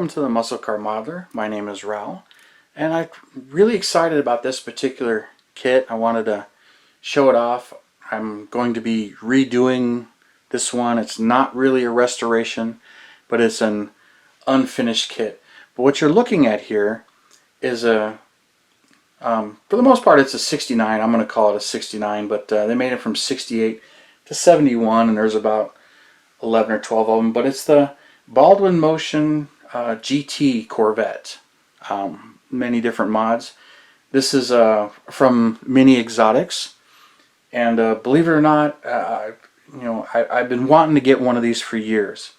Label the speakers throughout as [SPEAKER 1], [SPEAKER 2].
[SPEAKER 1] Welcome to the Muscle Car Modeler. My name is Raul, and I'm really excited about this particular kit. I wanted to show it off. I'm going to be redoing this one. It's not really a restoration, but it's an unfinished kit. But what you're looking at here is for the most part, it's a 69. I'm going to call it a 69, but they made it from 68 to 71, and there's about 11 or 12 of them. But it's the Baldwin Motion GT Corvette. Many different mods. This is from Mini Exotics, and believe it or not, I've been wanting to get one of these for years.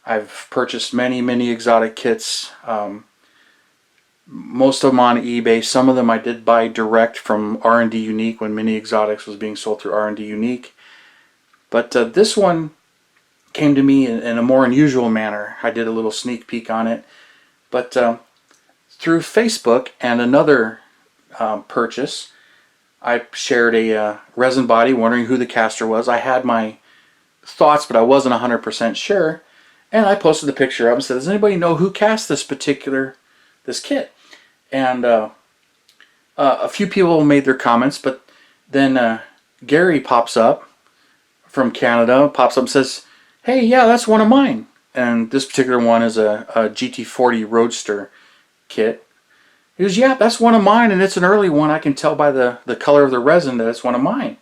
[SPEAKER 1] I've purchased many exotic kits. Most of them on eBay. Some of them I did buy direct from R&D Unique when Mini Exotics was being sold through R&D Unique. But this one came to me in a more unusual manner. I did a little sneak peek on it. But through Facebook and another purchase, I shared a resin body, wondering who the caster was. I had my thoughts, but I wasn't 100% sure. And I posted the picture up and said, does anybody know who cast this kit? And a few people made their comments, but then Gerry pops up from Canada, pops up and says, hey, yeah, that's one of mine. And this particular one is a GT40 Roadster kit. He goes, yeah, that's one of mine, and it's an early one. I can tell by the color of the resin that it's one of mine.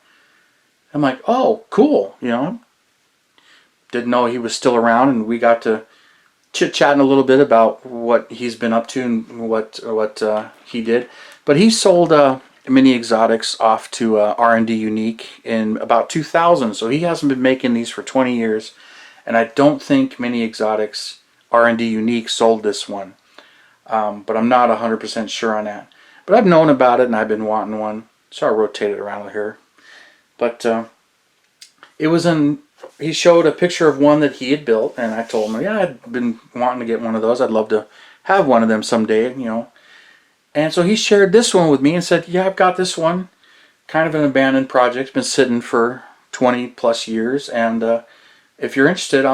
[SPEAKER 1] I'm like, oh, cool. Didn't know he was still around, and we got to chit-chatting a little bit about what he's been up to and what he did. But he sold Mini Exotics off to R&D Unique in about 2000, so he hasn't been making these for 20 years. And I don't think Mini Exotics R&D Unique sold this one. But I'm not 100% sure on that. But I've known about it and I've been wanting one. So I rotated around here. But he showed a picture of one that he had built, and I told him, yeah, I'd been wanting to get one of those. I'd love to have one of them someday, And so he shared this one with me and said, yeah, I've got this one. Kind of an abandoned project. It's been sitting for 20 plus years, and if you're interested,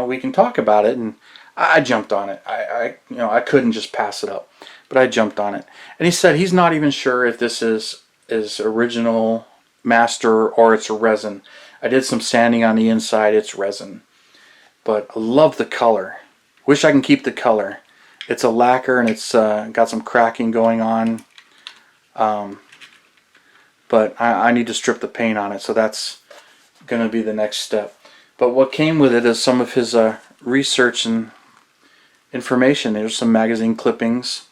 [SPEAKER 1] we can talk about it. And I jumped on it. I couldn't just pass it up, but I jumped on it. And he said he's not even sure if this is original master or it's a resin. I did some sanding on the inside. It's resin, but I love the color. Wish I can keep the color. It's a lacquer and it's got some cracking going on. But I need to strip the paint on it, so that's going to be the next step. But what came with it is some of his research and information. There's some magazine clippings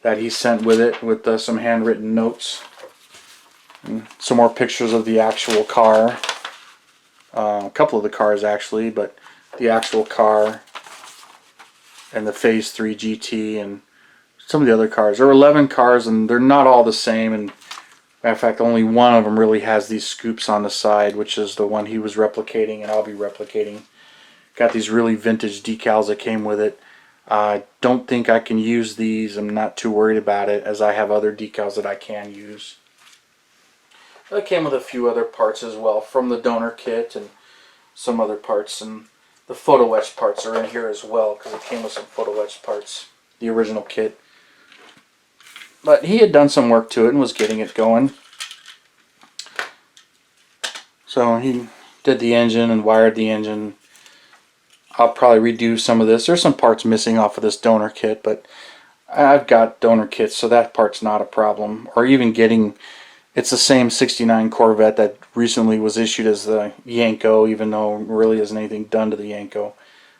[SPEAKER 1] that he sent with it, with some handwritten notes, and some more pictures of the actual car. A couple of the cars actually, but the actual car and the Phase 3 GT and some of the other cars. There are 11 cars, and they're not all the same. And matter of fact, only one of them really has these scoops on the side, which is the one he was replicating and I'll be replicating. Got these really vintage decals that came with it. I don't think I can use these. I'm not too worried about it, as I have other decals that I can use. It came with a few other parts as well from the donor kit and some other parts, and the photo etch parts are in here as well because it came with some photo etch parts, the original kit. But he had done some work to it and was getting it going. So he did the engine and wired the engine. I'll probably redo some of this. There's some parts missing off of this donor kit, but I've got donor kits, so that part's not a problem. Or even getting, it's the same 69 Corvette that recently was issued as the Yanko, even though really isn't anything done to the Yanko.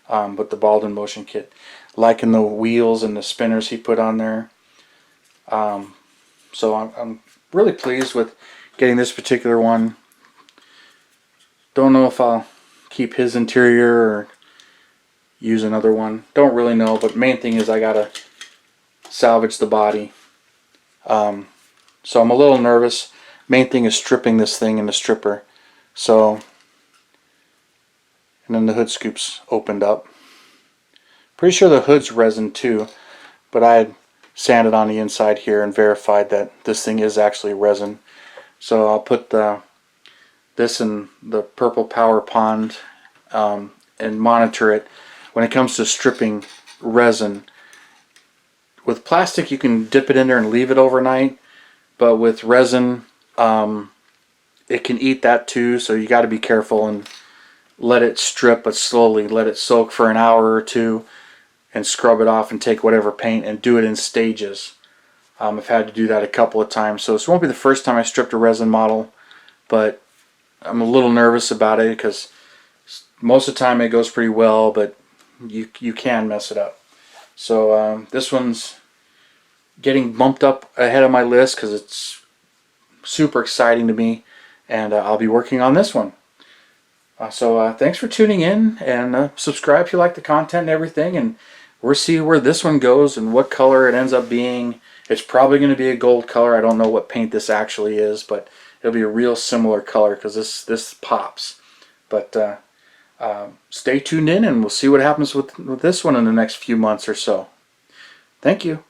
[SPEAKER 1] But the Baldwin Motion kit. Liking the wheels and the spinners he put on there. So I'm really pleased with getting this particular one. Don't know if I'll keep his interior or use another one. Don't really know, but main thing is I gotta salvage the body. So I'm a little nervous. Main thing is stripping this thing in the stripper. So, and then the hood scoops opened up. Pretty sure the hood's resin too, but I had sanded on the inside here and verified that this thing is actually resin. So I'll put this in the purple power pond and monitor it when it comes to stripping resin. With plastic you can dip it in there and leave it overnight, but with resin it can eat that too, so you got to be careful and let it strip, but slowly let it soak for an hour or two and scrub it off and take whatever paint and do it in stages. I've had to do that a couple of times, so this won't be the first time I stripped a resin model, but I'm a little nervous about it because most of the time it goes pretty well, but you can mess it up. So this one's getting bumped up ahead of my list because it's super exciting to me, and I'll be working on this one. So thanks for tuning in, and subscribe if you like the content and everything, and we'll see where this one goes and what color it ends up being. It's probably going to be a gold color. I don't know what paint this actually is, but it'll be a real similar color because this pops. But stay tuned in, and we'll see what happens with this one in the next few months or so. Thank you.